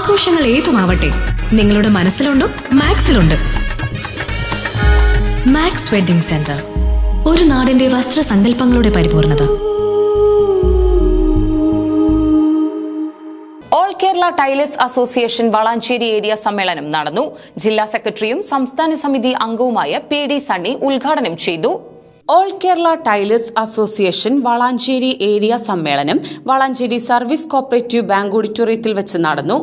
ആഘോഷങ്ങൾ ഏതുമാവട്ടെ, നിങ്ങളുടെ മനസ്സിലുണ്ടോ മാക്സിലുണ്ട്. മാക്സ് വെഡിംഗ് സെന്റർ, ഒരു നാടിന്റെ വസ്ത്രസങ്കല്പങ്ങളുടെ പരിപൂർണത. All Kerala tailors association Valanchery area സമ്മേളനം നടന്നു. ജില്ലാ സെക്രട്ടറിയും സംസ്ഥാന സമിതി അംഗവുമായ PD സണ്ണി ഉദ്ഘാടനം ചെയ്തു. All Kerala tailors association Valanchery area സമ്മേളനം വളാഞ്ചേരി സർവീസ് കോപ്പറേറ്റീവ് ബാങ്ക് ഓഡിറ്റോറിയത്തിൽ വെച്ച് നടന്നു.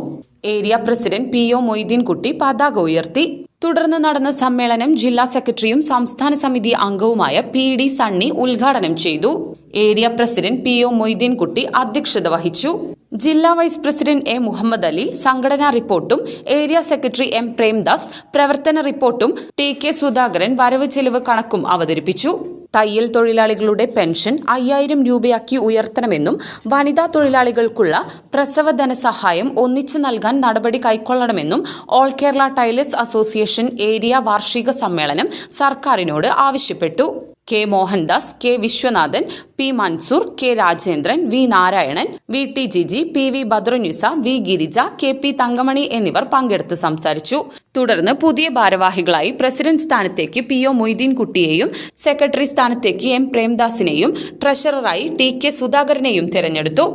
ഏരിയ പ്രസിഡന്റ് PO മൊയ്തീൻകുട്ടി പതാക ഉയർത്തി. തുടർന്ന് നടന്ന സമ്മേളനം ജില്ലാ സെക്രട്ടറിയും സംസ്ഥാന സമിതി അംഗവുമായ PD സണ്ണി ഉദ്ഘാടനം ചെയ്തു. ഏരിയ പ്രസിഡന്റ് PO മൊയ്തീൻകുട്ടി അധ്യക്ഷത വഹിച്ചു. ജില്ലാ vice president A Muhammad Ali സംഘടനാ റിപ്പോർട്ടും ഏരിയ സെക്രട്ടറി M പ്രേംദാസ് പ്രവർത്തന റിപ്പോർട്ടും TK സുധാകരൻ വരവ് ചെലവ് കണക്കും അവതരിപ്പിച്ചു. തയ്യൽ തൊഴിലാളികളുടെ പെൻഷൻ 5000 രൂപയാക്കി ഉയർത്തണമെന്നും വനിതാ തൊഴിലാളികൾക്കുള്ള പ്രസവ ധനസഹായം ഒന്നിച്ച് നൽകാൻ നടപടി കൈക്കൊള്ളണമെന്നും all Kerala tailors association area വാർഷിക സമ്മേളനം സർക്കാരിനോട് ആവശ്യപ്പെട്ടു. K Mohandas, K Viswanathan, P Mansoor, K Rajendran, V Narayanan, VT Jiji, PV ബദ്രുനിസ, V Girija, KP Thankamani എന്നിവർ പങ്കെടുത്ത് സംസാരിച്ചു. തുടർന്ന് പുതിയ ഭാരവാഹികളായി പ്രസിഡന്റ് സ്ഥാനത്തേക്ക് PO മൊയ്തീൻകുട്ടിയെയും സെക്രട്ടറി സ്ഥാനത്തേക്ക് M പ്രേംദാസിനെയും ട്രഷററായി TK സുധാകരനെയും തെരഞ്ഞെടുത്തു.